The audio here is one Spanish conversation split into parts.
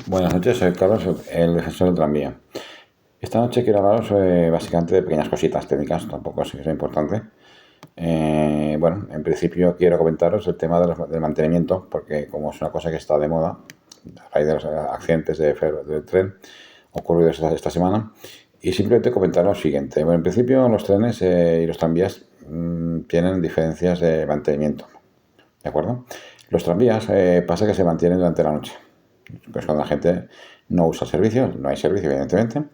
Buenas noches, soy Carlos, el defensor del tranvía. Esta noche quiero hablaros básicamente de pequeñas cositas técnicas, tampoco es que sea importante. Bueno, en principio quiero comentaros el tema del mantenimiento, porque como es una cosa que está de moda, a raíz de los accidentes de tren ocurridos esta semana, y simplemente comentar lo siguiente. Bueno, en principio los trenes y los tranvías tienen diferencias de mantenimiento, ¿de acuerdo? Los tranvías pasa que se mantienen durante la noche. Pues cuando la gente no usa el servicio, no hay servicio evidentemente,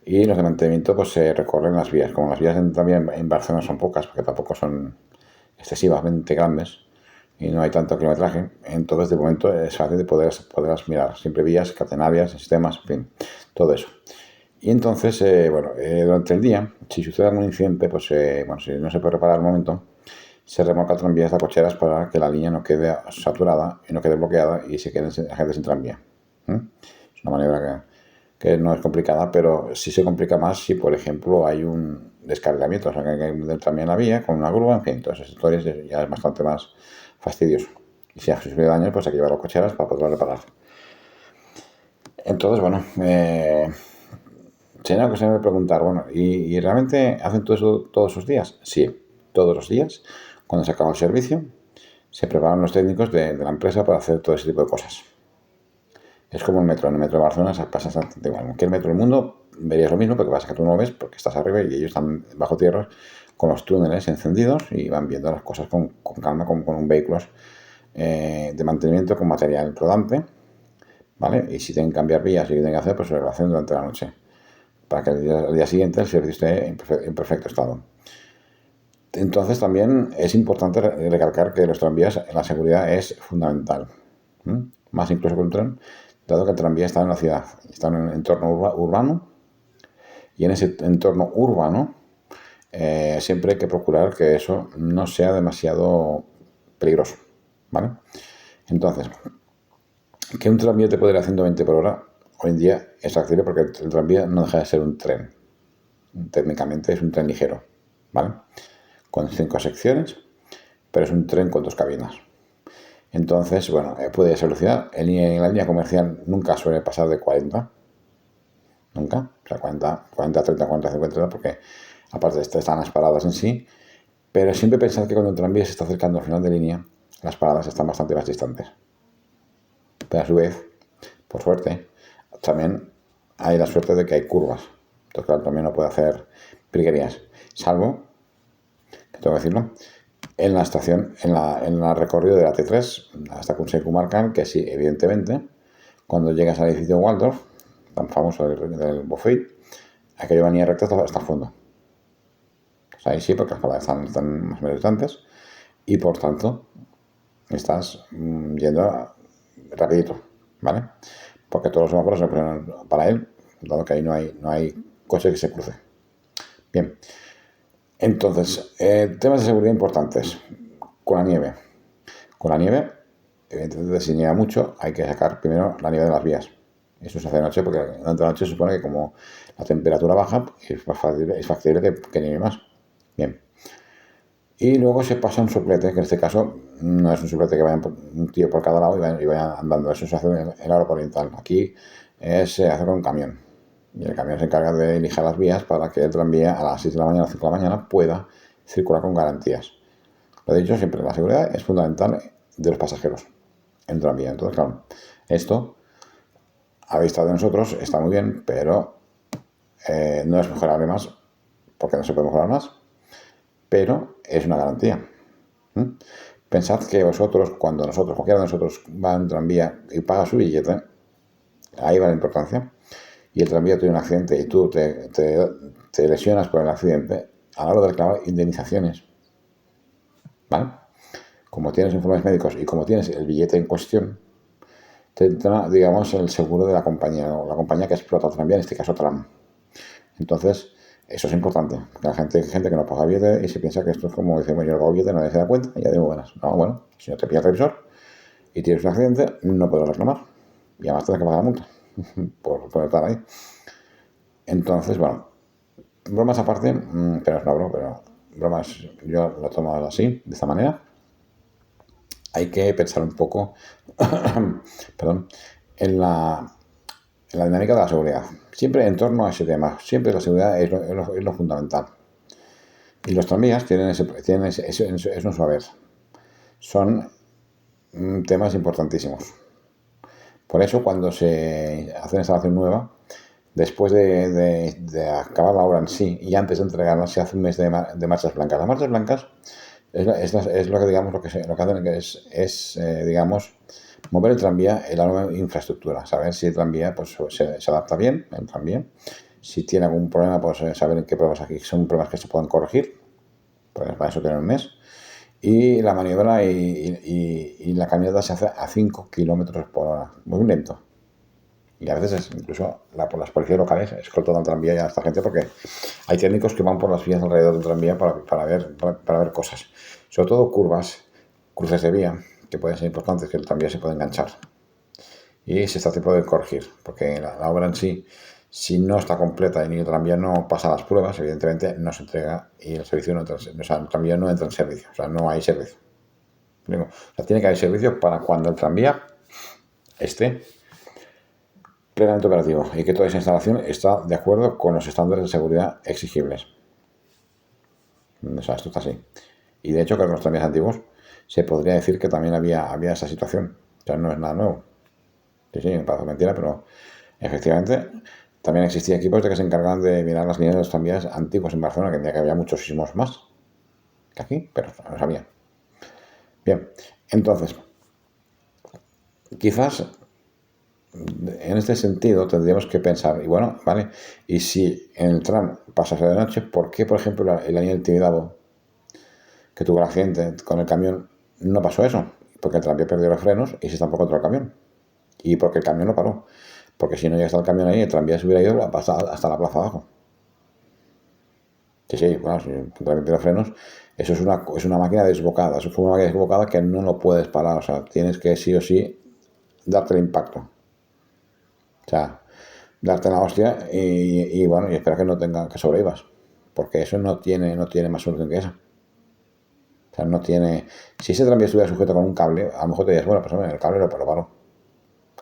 y los de mantenimiento pues se recorren las vías. Como las vías también en Barcelona son pocas, porque tampoco son excesivamente grandes y no hay tanto kilometraje, entonces de momento es fácil de poderlas mirar. Siempre vías catenarias, sistemas, en fin, todo eso. Y entonces, durante el día, si sucede algún incidente, pues bueno, si no se puede reparar al momento, se remolca tranvías de cocheras para que la línea no quede saturada y no quede bloqueada y se quede la gente sin tranvía. Es una maniobra que no es complicada, pero sí se complica más si, por ejemplo, hay un descarrilamiento, o sea, que hay un tranvía en la vía con una grúa, en fin, todas esas historias ya es bastante más fastidioso. Y si ha sufrido daños, pues hay que llevarlo a cocheras para poderlo reparar. Entonces, bueno, sería que se me preguntar, bueno, ¿y realmente hacen todo eso todos los días? Sí, todos los días. Cuando se acaba el servicio, se preparan los técnicos de la empresa para hacer todo ese tipo de cosas. Es como el metro. En el metro de Barcelona se pasa exactamente igual. En cualquier metro del mundo verías lo mismo, porque pasa que tú no lo ves porque estás arriba y ellos están bajo tierra con los túneles encendidos y van viendo las cosas con calma, con un vehículo de mantenimiento con material rodante, ¿vale? Y si tienen que cambiar vías y tienen que hacer, pues lo hacen durante la noche, para que al día siguiente el servicio esté en perfecto estado. Entonces también es importante recalcar que los tranvías, la seguridad es fundamental, más incluso que un tren, dado que el tranvía está en la ciudad, está en un entorno urbano, y en ese entorno urbano siempre hay que procurar que eso no sea demasiado peligroso, ¿vale? Entonces, que un tranvía te puede ir a 120 por hora, hoy en día es accesible porque el tranvía no deja de ser un tren. Técnicamente es un tren ligero, ¿vale? Con 5 secciones, pero es un tren con 2 cabinas. Entonces, bueno, puede ser velocidad. En la línea comercial nunca suele pasar de 40. Nunca. O sea, 40, 40, 30, 40, 50, porque aparte de esto están las paradas en sí. Pero siempre pensad que cuando el tranvía se está acercando al final de línea, las paradas están bastante más distantes. Pero a su vez, por suerte, también hay la suerte de que hay curvas. Entonces, claro, también no puede hacer briguerías. Salvo, que tengo que decirlo, en la estación, en el recorrido de la T3 hasta Consell Comarcal, que sí, evidentemente, cuando llegas al edificio Waldorf, tan famoso del Buffet, aquello venía recto hasta el fondo. O sea, ahí sí, porque las paradas están más o menos distantes y por tanto estás yendo rapidito, ¿vale? Porque todos los semáforos se ponen para él, dado que ahí no hay coche que se cruce. Bien, entonces, temas de seguridad importantes. Con la nieve. Con la nieve, evidentemente, si nieva mucho, hay que sacar primero la nieve de las vías. Eso se hace de noche porque durante la noche se supone que como la temperatura baja, es factible que nieve más. Bien. Y luego se pasa un soplete, que en este caso no es un soplete que vaya un tío por cada lado y vaya andando. Eso se hace en el aro oriental. Aquí se hace con un camión. Y el camión se encarga de lijar las vías para que el tranvía a las 6 de la mañana o 5 de la mañana pueda circular con garantías. Lo he dicho siempre, la seguridad es fundamental de los pasajeros en tranvía. Entonces, claro, esto a vista de nosotros está muy bien, pero no es mejorable más, porque no se puede mejorar más, pero es una garantía. Pensad que vosotros, cuando cualquiera de nosotros va en tranvía y paga su billete, ahí va la importancia, y el tranvía tiene un accidente y tú te lesionas por el accidente, a la hora de reclamar indemnizaciones, ¿vale? Como tienes informes médicos y como tienes el billete en cuestión, te entra, digamos, el seguro de la compañía, o la compañía que explota el tranvía, en este caso Tram. Entonces, eso es importante. La gente que no paga billete y se piensa que esto es como, dice, bueno, yo no pago billete, nadie se da cuenta, y ya digo, buenas. No, bueno, si no te pilla el revisor y tienes un accidente, no puedes reclamar. Y además tienes que pagar la multa por estar ahí. Entonces, bueno, bromas aparte, pero es una broma, pero bromas yo lo tomo así, de esta manera. Hay que pensar un poco, perdón, en la dinámica de la seguridad. Siempre en torno a ese tema. Siempre la seguridad es lo fundamental. Y los tranvías tienen eso en su haber. Son temas importantísimos. Por eso, cuando se hace una instalación nueva, después de acabar la obra en sí y antes de entregarla, se hace un mes de marchas blancas. Las marchas blancas es lo que digamos lo que hacen es digamos mover el tranvía en la nueva infraestructura, saber si el tranvía pues se adapta bien, el tranvía, si tiene algún problema, pues saber en qué pruebas aquí son pruebas que se pueden corregir, pues para eso tiene un mes. Y la maniobra y la caminata se hace a 5 kilómetros por hora, muy lento. Y a veces incluso por las policías locales escoltan al tranvía y a esta gente porque hay técnicos que van por las vías alrededor del tranvía para ver cosas. Sobre todo curvas, cruces de vía, que pueden ser importantes, que el tranvía se puede enganchar. Y se está a tiempo de corregir, porque la obra en sí, si no está completa y el tranvía no pasa las pruebas, evidentemente no se entrega y el servicio no entra, o sea, el tranvía no entra en servicio, o sea, no hay servicio. O sea, tiene que haber servicio para cuando el tranvía esté plenamente operativo y que toda esa instalación está de acuerdo con los estándares de seguridad exigibles. O sea, esto está así. Y de hecho, que con los tranvías antiguos se podría decir que también había esa situación. O sea, no es nada nuevo. Sí, me parece mentira, pero efectivamente también existían equipos de que se encargaban de mirar las líneas de los tranvías antiguos en Barcelona, que que había muchísimos más que aquí, pero no sabía. Bien, entonces, quizás en este sentido tendríamos que pensar, y bueno, vale, y si en el tram pasase de noche, ¿por qué, por ejemplo, la línea del Tibidabo, que tuvo el accidente con el camión, no pasó eso? Porque el tranvía perdió los frenos y se estampó contra el camión. Y porque el camión no paró. Porque si no llega hasta el camión ahí, el tranvía se hubiera ido hasta la plaza abajo. Sí, bueno, si el tranvía pierde los frenos, eso es una máquina desbocada. Eso fue una máquina desbocada que no lo puedes parar. O sea, tienes que sí o sí darte el impacto. O sea, darte la hostia y bueno, y esperar que no tenga que sobrevivas. Porque eso no tiene más solución que esa. O sea, no tiene. Si ese tranvía estuviera sujeto con un cable, a lo mejor te dirías, bueno, pues hombre, el cable lo paro.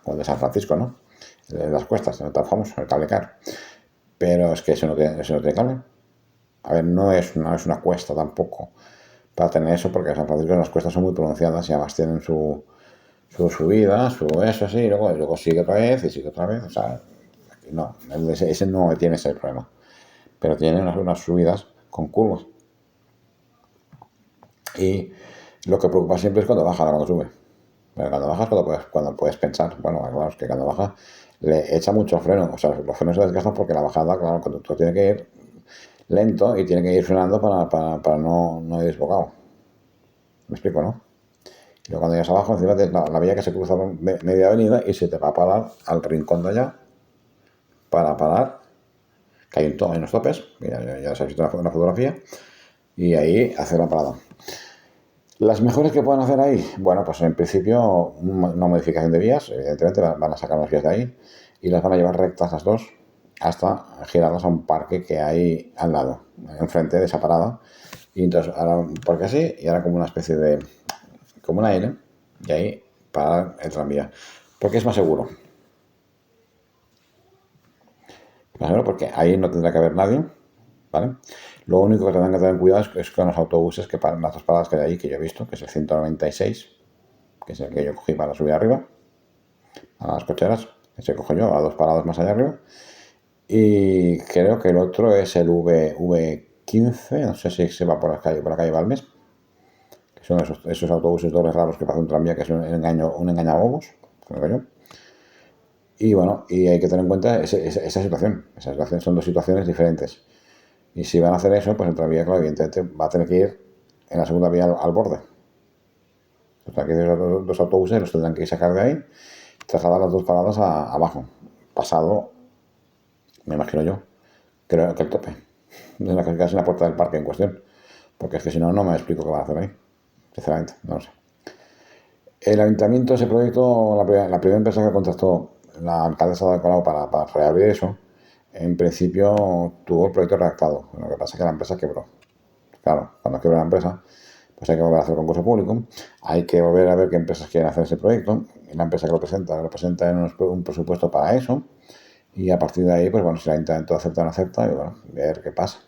Como el de San Francisco, ¿no? El de las cuestas, el tan famoso, el cable car. Pero es que eso no tiene cable. A ver, no es una cuesta tampoco para tener eso, porque en San Francisco las cuestas son muy pronunciadas y además tienen su subida, su eso así, y luego sigue otra vez y sigue otra vez. O sea, no, ese no tiene ese problema. Pero tiene unas subidas con curvas. Y lo que preocupa siempre es cuando baja, no cuando sube. Pero cuando bajas, cuando puedes pensar, bueno, claro, es que cuando baja le echa mucho freno. O sea, los frenos se desgastan porque la bajada, claro, el conductor tiene que ir lento y tiene que ir frenando para no ir desbocado. ¿Me explico, no? Y luego cuando llegas abajo, encima tienes la vía que se cruza media avenida y se te va a parar al rincón de allá para parar, que hay unos topes, ya se ha visto una fotografía, y ahí hacer la parada. Las mejores que pueden hacer ahí, bueno, pues en principio una modificación de vías, evidentemente van a sacar las vías de ahí y las van a llevar rectas las dos hasta girarlas a un parque que hay al lado, enfrente de esa parada. Y entonces ahora un parque así y ahora como una especie de, como una N, y ahí para el tranvía. Porque es más seguro. Más seguro porque ahí no tendrá que haber nadie, ¿vale? Lo único que tendrán que tener cuidado es con los autobuses que paran las dos paradas que hay ahí, que yo he visto, que es el 196, que es el que yo cogí para subir arriba, a las cocheras, ese cojo yo, a dos paradas más allá arriba. Y creo que el otro es el V15, no sé si se va por la calle Balmes, que son esos autobuses dobles raros que pasan un tranvía, que es un engañabobos, creo yo. Y bueno, y hay que tener en cuenta esa situación. Esa situación son dos situaciones diferentes. Y si van a hacer eso, pues el tranvía, claro, evidentemente va a tener que ir en la segunda vía al borde. O sea, que dos autobuses los tendrán que sacar de ahí, trasladar las dos paradas abajo, pasado, me imagino yo, creo que el tope, de casi la puerta del parque en cuestión, porque es que si no, no me explico qué van a hacer ahí, sinceramente, no lo sé. El ayuntamiento, ese proyecto, la primera empresa que contactó la alcaldesa de Colau para reabrir eso, en principio tuvo el proyecto redactado, lo que pasa es que la empresa quebró. Claro, cuando quiebra la empresa, pues hay que volver a hacer concurso público, hay que volver a ver qué empresas quieren hacer ese proyecto, y la empresa que lo presenta en un presupuesto para eso, y a partir de ahí, pues bueno, si el ayuntamiento acepta o no acepta, y bueno, ver qué pasa.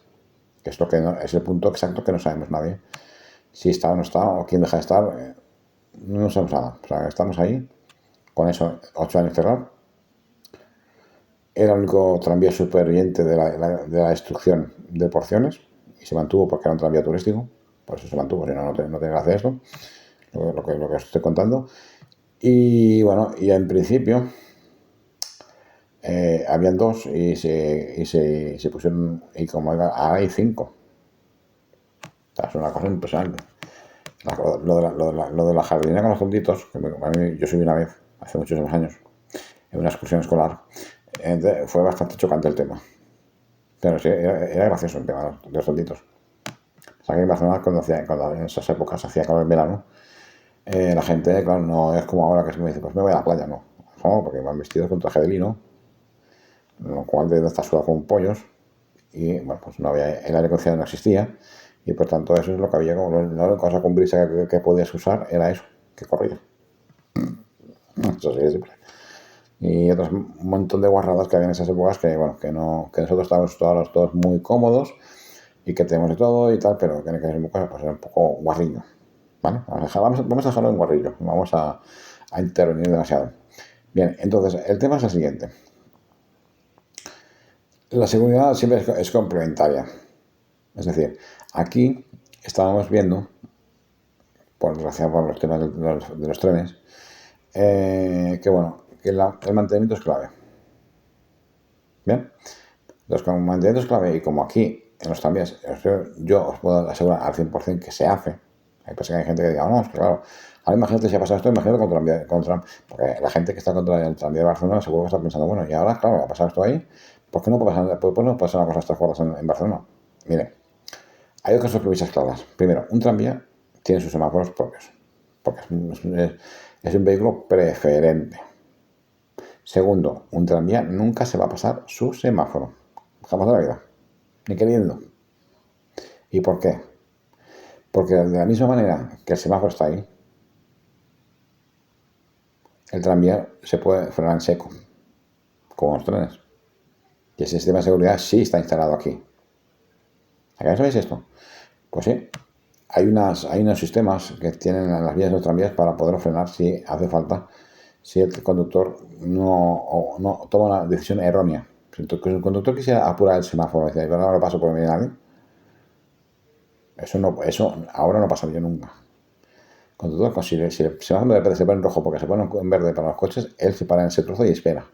Que es, lo que no, es el punto exacto que no sabemos nadie. Si está o no está, o quién deja de estar, no sabemos nada. O sea, estamos ahí, con eso, 8 años cerrados. Era el único tranvía superviviente de la destrucción de Porciones, y se mantuvo porque era un tranvía turístico, por eso se mantuvo, si no, no tiene gracia esto, lo que os estoy contando. Y bueno, y en principio habían 2 y se pusieron, y como ahora hay 5. O sea, es una cosa impresionante. Lo de la jardinera con los tontitos, que a mí, yo subí una vez, hace muchísimos años, en una excursión escolar, fue bastante chocante el tema. Pero sí, era gracioso el tema de los tontitos. O sea, que en Barcelona, cuando en esas épocas hacía calor en verano, la gente, claro, no es como ahora que se me dice, pues me voy a la playa, no. No, porque van vestidos con traje de lino, lo cual de estar sudado con pollos, y bueno, pues no había, el aire acondicionado no existía, y por tanto eso es lo que había, como la única cosa con brisa que podías usar era eso, que corría. Eso sí, siempre. Y otros un montón de guarradas que había en esas épocas que, bueno, que nosotros estábamos todos muy cómodos y que tenemos de todo y tal, pero que en aquellas épocas pues era un poco guarrillo, ¿vale? Vamos a dejarlo en guarrillo, vamos a intervenir demasiado. Bien, entonces el tema es el siguiente. La seguridad siempre es complementaria. Es decir, aquí estábamos viendo, por desgracia por los temas de los trenes, que bueno, que el mantenimiento es clave. Bien, los mantenimientos es clave, y como aquí en los tranvías, yo os puedo asegurar al 100% que se hace. Hay gente que diga, no, es que claro, ahora imagínate si ha pasado esto, imagínate porque la gente que está contra el tranvía de Barcelona seguro que está pensando, bueno, y ahora, claro, ha pasado esto ahí, ¿por qué no puede pasar una cosa estas cosas en Barcelona? Mire, hay dos premisas claras. Primero, un tranvía tiene sus semáforos propios, porque es un vehículo preferente. Segundo, un tranvía nunca se va a pasar su semáforo. Jamás de la vida. Ni queriendo. ¿Y por qué? Porque de la misma manera que el semáforo está ahí, el tranvía se puede frenar en seco, como los trenes. Y ese sistema de seguridad sí está instalado aquí. ¿A qué no sabéis esto? Pues sí. Hay unos sistemas que tienen en las vías de los tranvías para poder frenar si hace falta, si el conductor no toma una decisión errónea. Si el conductor quisiera apurar el semáforo y decir, pero no lo paso por nadie, eso ahora no pasaría nunca. El conductor, si el semáforo de repente se pone en rojo porque se pone en verde para los coches, él se para en ese trozo y espera.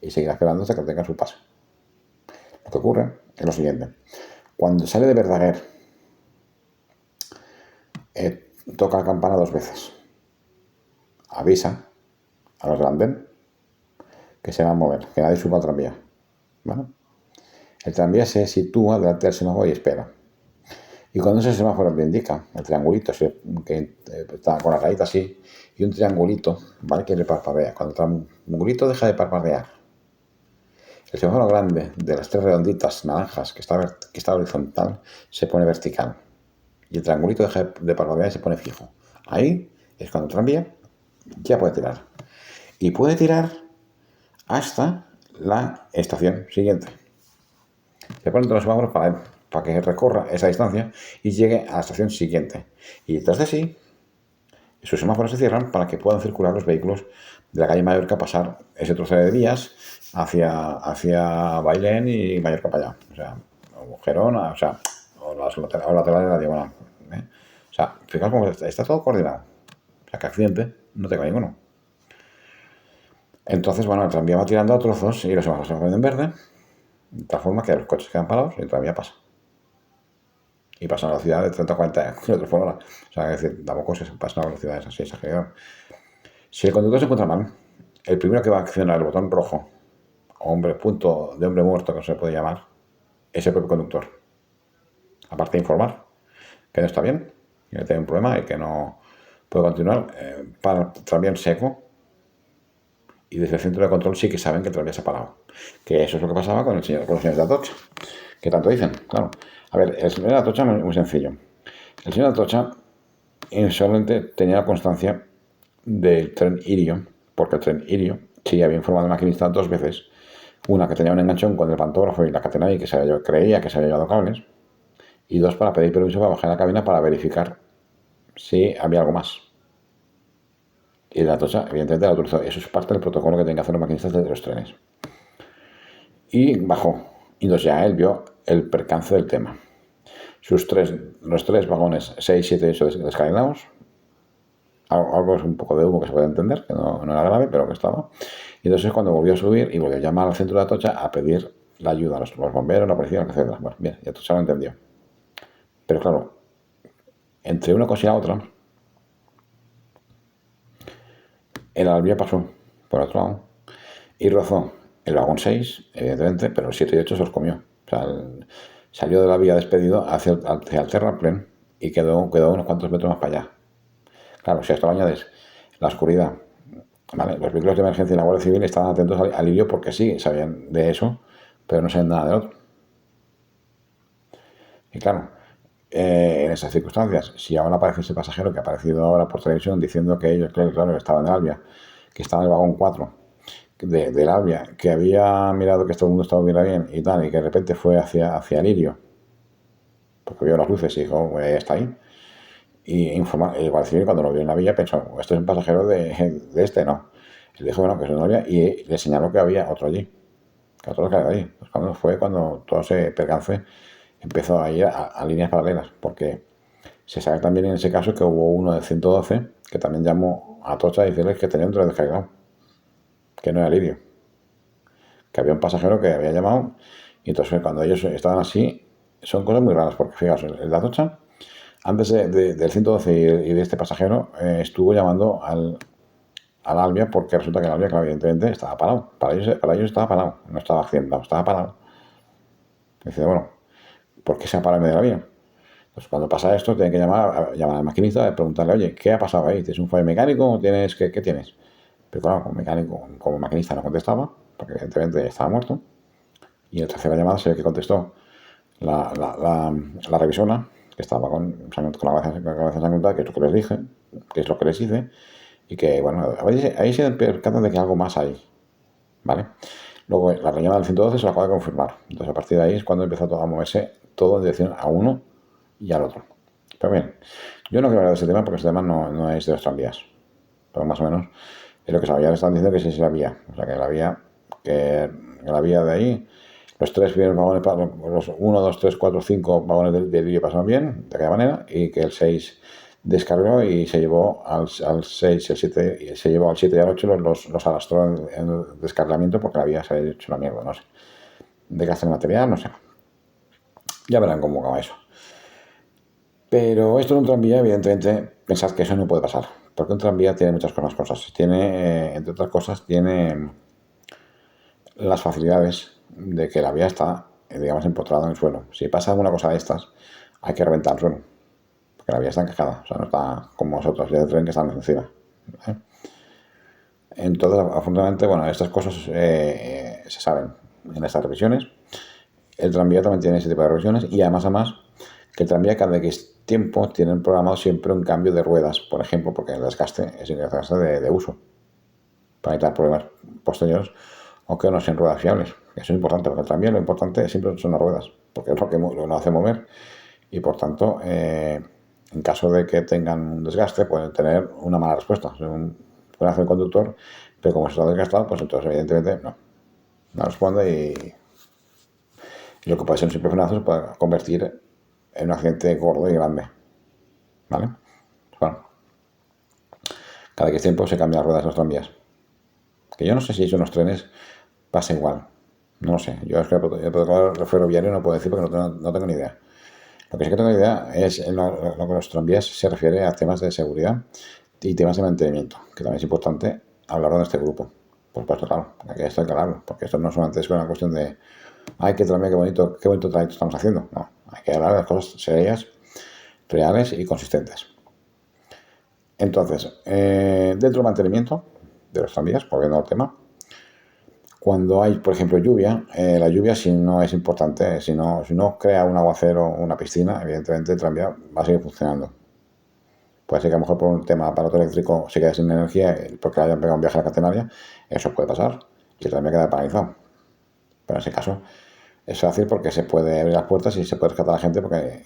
Y seguirá esperando hasta que tenga su paso. Lo que ocurre es lo siguiente. Cuando sale de Verdaguer, toca la campana 2 veces. Avisa a los grandes que se van a mover, que nadie suba al tranvía. ¿Vale? El tranvía se sitúa delante del semáforo y espera. Y cuando ese semáforo le indica, el triangulito, que está con la rayita así, y un triangulito, ¿vale? Que le parpadea. Cuando el triangulito deja de parpadear, el semáforo grande de las 3 redonditas naranjas que está horizontal se pone vertical. Y el triangulito deja de parpadear y se pone fijo. Ahí es cuando el tranvía ya puede tirar. Y puede tirar hasta la estación siguiente. Se ponen todos los semáforos para que recorra esa distancia y llegue a la estación siguiente. Y detrás de sí, sus semáforos se cierran para que puedan circular los vehículos de la calle Mallorca, pasar ese trozo de vías hacia Bailén y Mallorca para allá. O sea, o Gerona, o sea, o lateral de la diagonal. O sea, fijaos cómo está todo coordinado. O sea, que accidente no tengo ninguno. Entonces, bueno, el tranvía va tirando a trozos y los semáforos se ponen en verde, de tal forma que los coches quedan parados y el tranvía pasa. Y pasa a una velocidad de 30 o 40 km por hora. O sea, es decir, tampoco se pasa a velocidades así exageradas. Si el conductor se encuentra mal, el primero que va a accionar el botón rojo, punto de hombre muerto, que se puede llamar, es el propio conductor. Aparte de informar que no está bien, que tiene un problema y que no puede continuar, para el tranvía en seco. Y desde el centro de control sí que saben que el tranvía se ha parado. Que eso es lo que pasaba con los señores de Atocha, que tanto dicen, claro. A ver, el señor de Atocha es muy sencillo. El señor Atocha insolente tenía la constancia del tren Irio, porque el tren Irio sí había informado al maquinista 2 veces. Una que tenía un enganchón con el pantógrafo y la cadena y que creía que se había llevado cables. Y 2 para pedir permiso para bajar a la cabina para verificar si había algo más. Y la Atocha, evidentemente, la autorizó. Eso es parte del protocolo que tienen que hacer los maquinistas de los trenes. Y bajó. Y entonces ya él vio el percance del tema. Los 3 vagones 6, 7 y 8 descadenados. Algo es un poco de humo que se puede entender, que no era grave, pero que estaba. Y entonces cuando volvió a subir y volvió a llamar al centro de Atocha a pedir la ayuda a los bomberos, la policía, etc. Bueno, bien, y Atocha lo entendió. Pero claro, entre una cosa y la otra, el Alvia pasó por otro lado y rozó el vagón 6, evidentemente, pero el 7 y 8 se los comió. O sea, salió de la vía despedido hacia el terraplén y quedó unos cuantos metros más para allá. Claro, si a esto lo añades la oscuridad, ¿vale? Los vehículos de emergencia y la Guardia Civil estaban atentos al hilo porque sí, sabían de eso, pero no sabían nada del otro. Y claro, en esas circunstancias, si ahora aparece ese pasajero que ha aparecido ahora por televisión diciendo que ellos, claro, estaban en Albia, que estaba en el vagón 4 del Albia, que había mirado que todo el mundo estaba bien y tal, y que de repente fue hacia Lirio, porque vio las luces y dijo, bueno, está ahí. Y el Guardia Civil cuando lo vio en la villa pensó, esto es un pasajero de este, no. Y le dijo, bueno, que es una Albia, y le señaló que había otro allí, que otro que había allí. Pues cuando todo ese percance empezó a ir a líneas paralelas, porque se sabe también en ese caso que hubo uno del 112 que también llamó a Atocha a decirles que tenía un tren descargado, que no era Lirio, que había un pasajero que había llamado, y entonces cuando ellos estaban así, son cosas muy raras, porque fijaos, el de Atocha, antes del 112 y de este pasajero, estuvo llamando al Albia, porque resulta que el Albia, claro, evidentemente, estaba parado. Para ellos estaba parado, no estaba accidentado, estaba parado. Dice, bueno, ¿por qué se ha parado en medio de la vía? Pues cuando pasa esto, tienen que llamar al maquinista y preguntarle, oye, ¿qué ha pasado ahí? ¿Tienes un fallo mecánico? ¿Qué tienes? Pero claro, como maquinista no contestaba, porque evidentemente estaba muerto. Y en la tercera llamada se ve que contestó la revisora, que estaba con la cabeza ensangrentada, que es lo que les dije, que es lo que les hice, y que, bueno, ahí se percatan de que algo más hay, ¿vale? Luego, la llamada del 112 se lo acaba de confirmar. Entonces, a partir de ahí es cuando empieza todo a moverse, todo en dirección a uno y al otro. Pero bien, yo no quiero hablar de ese tema porque ese tema no es de los tranvías. Pero más o menos es lo que sabía. Le están diciendo que sí es la vía. O sea, que la vía de ahí, los 3 primeros vagones, los 1, 2, 3, 4, 5 vagones de Lirio pasaron bien, de aquella manera, y que el 6 descargó y se llevó al 6, el 7, y se llevó al 7 y al 8, los arrastró en el descargamiento porque la vía se había hecho una mierda, no sé. De gasto de material, no sé. Ya verán cómo acaba eso. Pero esto en un tranvía, evidentemente, pensad que eso no puede pasar. Porque un tranvía tiene muchas cosas. Tiene, entre otras cosas, tiene las facilidades de que la vía está, digamos, empotrada en el suelo. Si pasa alguna cosa de estas, hay que reventar el suelo. Porque la vía está encajada. O sea, no está como otras vías de tren que están encima. ¿Vale? Entonces, afortunadamente, bueno, estas cosas se saben en estas revisiones. El tranvía también tiene ese tipo de revisiones y además que el tranvía cada X tiempo tienen programado siempre un cambio de ruedas, por ejemplo, porque el desgaste es el desgaste de uso para evitar problemas posteriores o que no sean ruedas fiables. Eso es importante, porque el tranvía lo importante siempre son las ruedas, porque es lo que lo hace mover y por tanto, en caso de que tengan un desgaste, pueden tener una mala respuesta. Pueden hacer el conductor, pero como se está desgastado, pues entonces evidentemente no responde y lo que puede ser un simple frenazo se puede convertir en un accidente gordo y grande. ¿Vale? Bueno, cada X tiempo se cambian las ruedas de los tranvías. Que yo no sé si eso en los trenes pasa igual. No lo sé. Yo es que el protocolo ferroviario no puedo decir porque no tengo ni idea. Lo que sí que tengo ni idea es lo que los tranvías se refiere a temas de seguridad y temas de mantenimiento, que también es importante hablarlo en este grupo. Por supuesto, claro, aquí esto hay que hablarlo, porque esto no solamente es una cuestión de ay, qué tranvía, qué bonito trayecto estamos haciendo. No, hay que hablar de las cosas serias, reales y consistentes. Entonces, dentro del mantenimiento de los tranvías, volviendo al tema, Cuando hay, por ejemplo, lluvia, la lluvia si no es importante, si no crea un aguacero o una piscina, evidentemente el tranvía va a seguir funcionando. Puede ser que a lo mejor por un tema aparato eléctrico se quede sin energía porque le hayan pegado un viaje a la catenaria, eso puede pasar y el tranvía queda paralizado. Pero en ese caso es fácil porque se puede abrir las puertas y se puede rescatar a la gente porque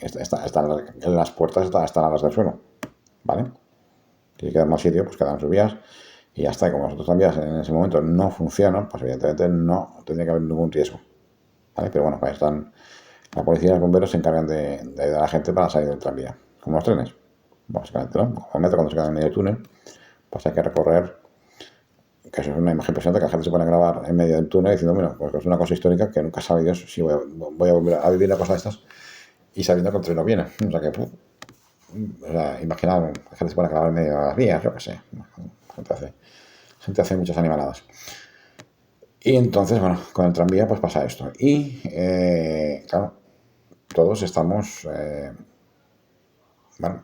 las puertas están a las del suelo, ¿vale? Si queda más sitio, pues quedan sus vías y ya está. Y como los otros tranvías en ese momento no funcionan, pues evidentemente no tendría que haber ningún riesgo, ¿vale? Pero bueno, pues están la policía y los bomberos se encargan de ayudar a la gente para salir del tranvía, como los trenes, básicamente, ¿no? Como el metro cuando se queda en medio del túnel, pues hay que recorrer, que eso es una imagen impresionante, que la gente se pone a grabar en medio del túnel diciendo, bueno, pues es una cosa histórica que nunca sabe Dios si voy a volver a vivir una cosa de estas y sabiendo que el tren no viene. O sea que, o sea, imaginaos, la gente se pone a grabar en medio de las vías, yo qué sé, gente hace muchas animaladas. Y entonces, bueno, con el tranvía pues pasa esto. Y, claro, todos estamos, bueno,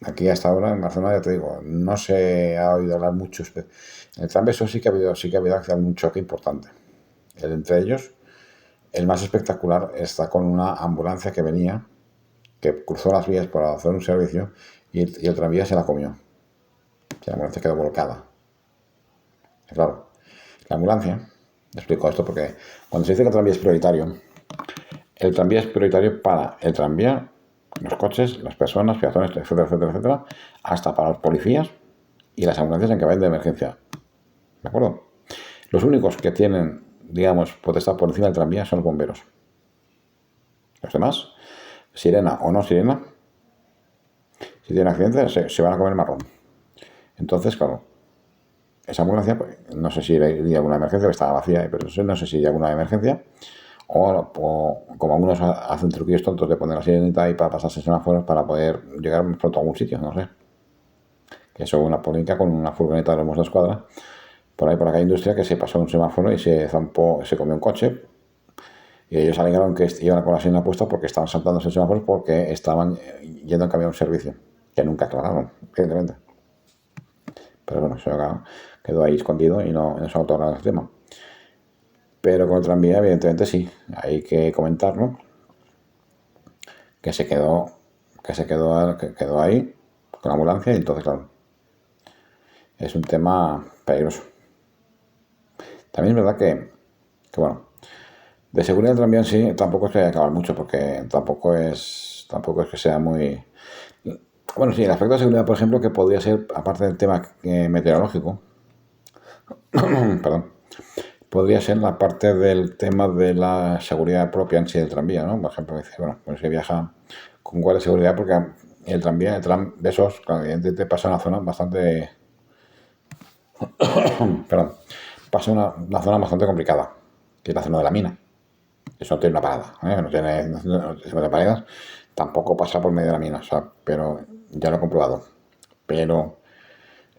aquí hasta ahora en Barcelona, ya te digo, no se ha oído hablar mucho. En el tranvía eso sí que ha habido un choque importante. Entre ellos, el más espectacular está con una ambulancia que venía, que cruzó las vías para hacer un servicio y el tranvía se la comió. La ambulancia quedó volcada. Y claro, la ambulancia, explico esto porque cuando se dice que el tranvía es prioritario para el tranvía, los coches, las personas, peatones, etcétera, etcétera, etcétera, hasta para los policías y las ambulancias en que vayan de emergencia. ¿De acuerdo? Los únicos que tienen, digamos, potestad por encima del tranvía son los bomberos. Los demás, sirena o no sirena, si tienen accidente, se van a comer el marrón. Entonces, claro, esa ambulancia, pues, no sé si iría alguna emergencia, estaba vacía, pero no sé si iría alguna emergencia, o como algunos hacen truquillos tontos de poner la sirenita ahí para pasarse semáforos para poder llegar pronto a algún sitio, no sé. Que eso una polémica con una furgoneta de los Mossos de Escuadra, por ahí por acá industria, que se pasó un semáforo y se comió un coche, y ellos alegaron que iban con la sirena puesta porque estaban saltándose el semáforo porque estaban yendo en camino a un servicio, que nunca aclararon, evidentemente. Pero bueno, eso quedó ahí escondido y no se ha hablado del tema. Pero con el tranvía, evidentemente sí, hay que comentarlo, que quedó ahí con la ambulancia y entonces, claro, es un tema peligroso. También es verdad que bueno, de seguridad del tranvía en sí tampoco es que haya que hablar mucho porque tampoco es que sea muy... Bueno, sí, el aspecto de seguridad, por ejemplo, que podría ser, aparte del tema meteorológico, perdón, podría ser la parte del tema de la seguridad propia en sí del tranvía, ¿no? Por ejemplo, dice, bueno, pues se viaja con guardia de seguridad porque el tranvía, el tram de esos, evidentemente pasa una zona bastante... perdón, pasa una zona bastante complicada, que es la zona de la mina. Eso no tiene una parada, ¿eh? No tiene paradas, tampoco pasa por medio de la mina, o sea, pero ya lo he comprobado. Pero,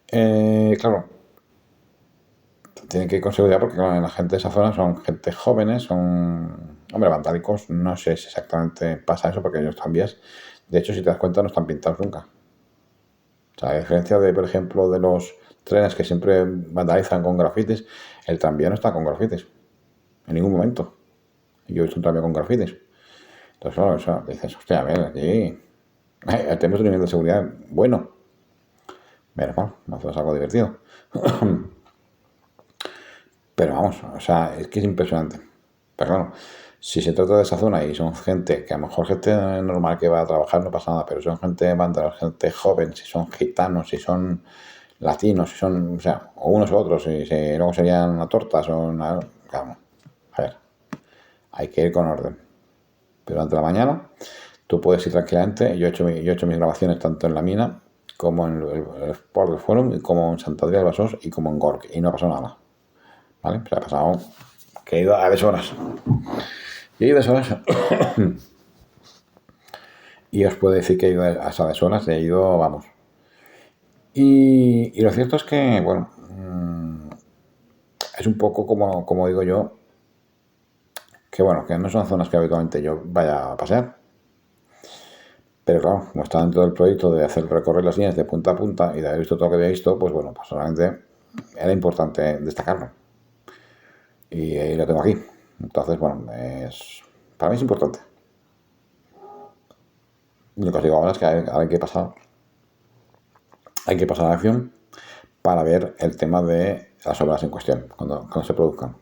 claro, tienen que ir con seguridad porque claro, la gente de esa zona son gente jóvenes, son, hombre, vandálicos, no sé si exactamente pasa eso porque ellos tranvías, de hecho, si te das cuenta, no están pintados nunca. O sea, a diferencia de, por ejemplo, de los trenes que siempre vandalizan con grafitis, el tranvía no está con grafitis, en ningún momento. Yo he visto un tranvía con grafitis. Entonces, claro, eso, dices, hostia, a ver, aquí tenemos un nivel de seguridad bueno. Menos mal, no es algo divertido. Pero vamos, o sea, es que es impresionante. Pero claro, si se trata de esa zona y son gente, que a lo mejor gente normal que va a trabajar no pasa nada, pero son gente banda, gente joven, si son gitanos, si son latinos, si son, o sea, o unos u otros, si luego serían tortas o una, claro, a ver, hay que ir con orden. Pero durante la mañana tú puedes ir tranquilamente, yo he hecho mis grabaciones tanto en la mina como en el Sport del Forum, y como en Sant Adrià de Besòs y como en Gorg, y no ha pasado nada. ¿Vale? Se ha pasado que he ido a deshoras. Y he ido a deshoras. Y os puedo decir que he ido a esas deshoras, he ido, vamos. Y lo cierto es que, bueno, es un poco como digo yo, que bueno, que no son zonas que habitualmente yo vaya a pasear. Pero claro, como está dentro del proyecto de hacer recorrer las líneas de punta a punta y de haber visto todo lo que había visto, pues bueno, pues solamente era importante destacarlo. y lo tengo aquí. Entonces, bueno, para mí es importante. Y lo que os digo ahora es que hay que pasar a la acción para ver el tema de las obras en cuestión, cuando se produzcan.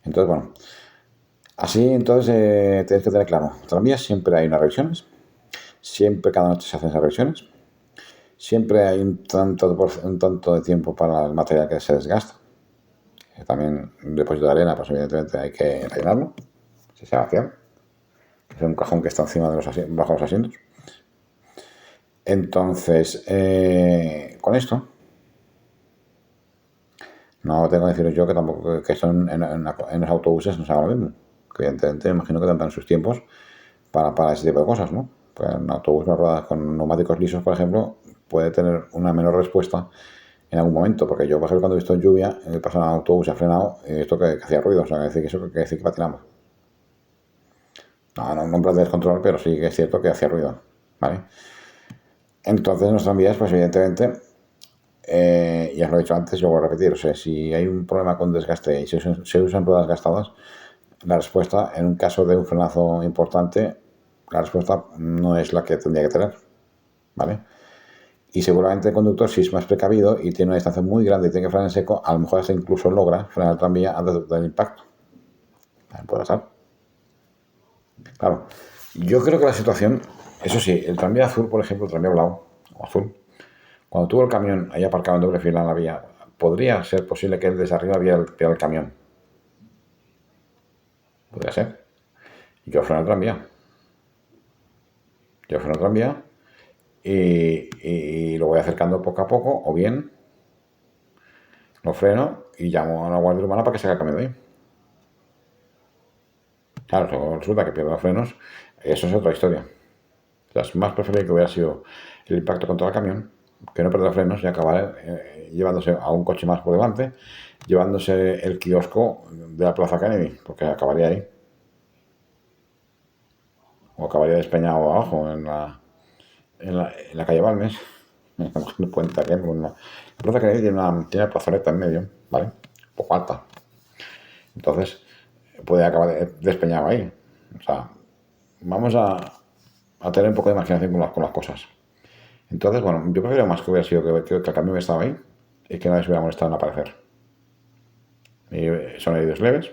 Entonces, bueno, así entonces tenéis que tener claro, tranvías siempre hay unas revisiones, siempre cada noche se hacen esas revisiones, siempre hay un tanto de tiempo para el material que se desgasta. También un depósito de arena, pues evidentemente hay que rellenarlo, si se vacía. Es un cajón que está encima de bajo los asientos. Entonces, con esto, no tengo que deciros yo que tampoco que son en los autobuses no se haga lo mismo. Que evidentemente me imagino que tendrán sus tiempos para ese tipo de cosas, ¿no? Pues un autobús no rueda con neumáticos lisos, por ejemplo, puede tener una menor respuesta en algún momento, porque yo, por ejemplo, cuando he visto lluvia, he pasado en autobús, ha frenado y he visto que hacía ruido, o sea, que decir que patinaba. No en plan de descontrol, pero sí que es cierto que hacía ruido, ¿vale? Entonces, en los tranvías, pues evidentemente, ya os lo he dicho antes, yo voy a repetir, o sea, si hay un problema con desgaste y se usan ruedas gastadas, la respuesta, en un caso de un frenazo importante, la respuesta no es la que tendría que tener, ¿vale? Y seguramente el conductor, si es más precavido y tiene una distancia muy grande y tiene que frenar en seco, a lo mejor hasta incluso logra frenar el tranvía antes del impacto. Puede pasar. Claro, yo creo que la situación, eso sí, el tranvía azul, por ejemplo, el tranvía blanco o azul, cuando tuvo el camión ahí aparcado en doble fila en la vía, podría ser posible que él desde arriba viera el camión. Podría ser. Y yo freno el tranvía. Yo freno el tranvía y lo voy acercando poco a poco, o bien lo freno y llamo a la guardia urbana para que saque el camión de ahí. Claro, luego resulta que pierdo los frenos, eso es otra historia. O sea, es más preferible que hubiera sido el impacto contra el camión, que no perder los frenos y acabar llevándose a un coche más por delante, llevándose el kiosco de la Plaza Kennedy, porque acabaría ahí. O acabaría despeñado abajo en la calle Balmes. No cuenta que la Plaza Kennedy tiene una plazoleta en medio, ¿vale? Un poco alta. Entonces, puede acabar despeñado ahí. O sea, vamos a tener un poco de imaginación con las cosas. Entonces, bueno, yo prefiero más que hubiera sido que el camión estaba ahí y que nadie se hubiera molestado en aparecer. Y son heridos leves,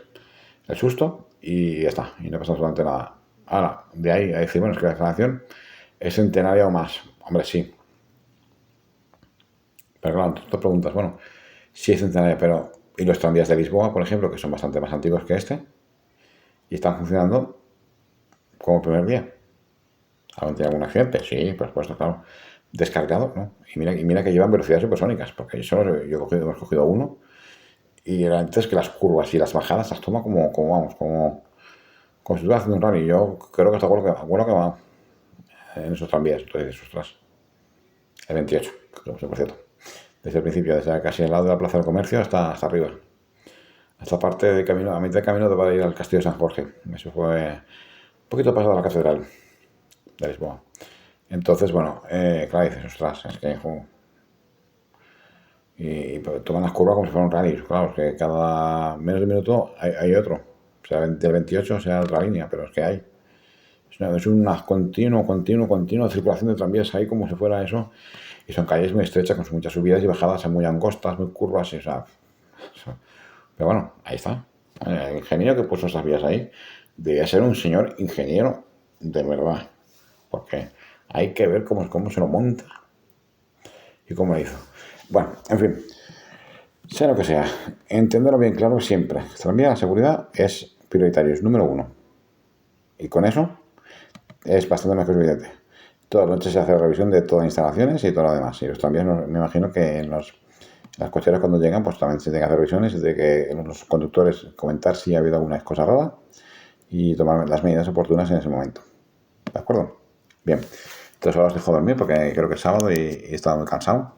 el susto y ya está. Y no pasa absolutamente nada. Ahora, de ahí a decir, bueno, es que la declaración es centenaria o más. Hombre, sí. Pero claro, tú te preguntas, bueno, sí es centenaria, pero ¿y los tranvías de Lisboa, por ejemplo, que son bastante más antiguos que este? Y están funcionando como el primer día. ¿Aún tiene algún accidente? Sí, por supuesto, claro. Descargado, ¿no? Y mira que llevan velocidades supersónicas, porque hemos cogido uno y realmente es que las curvas y las bajadas las toma como si estuviera haciendo un rally. Yo creo que está bueno que va en esos tranvías. Entonces, ostras, el 28, por cierto. Desde el principio, desde casi al lado de la Plaza del Comercio hasta arriba. Hasta parte de camino, a mitad de camino para ir al Castillo de San Jorge. Eso fue un poquito pasado a la Catedral de Lisboa. Entonces, bueno, claro, dices, ostras, es que y toman las curvas como si fuera un rally. Claro, es que cada menos de un minuto hay otro. O sea, del 28 sea otra línea, pero es que hay. Es una continua circulación de tranvías ahí como si fuera eso. Y son calles muy estrechas, con muchas subidas y bajadas, muy angostas, muy curvas. O sea, pero bueno, ahí está. El ingeniero que puso esas vías ahí debía ser un señor ingeniero de verdad. Porque hay que ver cómo se lo monta y cómo lo hizo. Bueno, en fin, sea lo que sea, entenderlo bien claro siempre. Tranvía, la seguridad es prioritario, es número uno. Y con eso es bastante más que evidente. Todas las noches se hace la revisión de todas las instalaciones y todo lo demás. Y los tranvías, me imagino que en las cocheras cuando llegan, pues también se tienen que hacer revisiones y de que los conductores comentar si ha habido alguna cosa rara y tomar las medidas oportunas en ese momento. ¿De acuerdo? Bien. Entonces ahora os dejo dormir porque creo que es sábado y he estado muy cansado.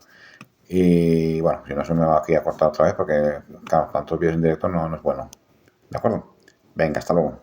Y bueno, si no se me va aquí a cortar otra vez porque, claro, tantos vídeos en directo no es bueno. ¿De acuerdo? Venga, hasta luego.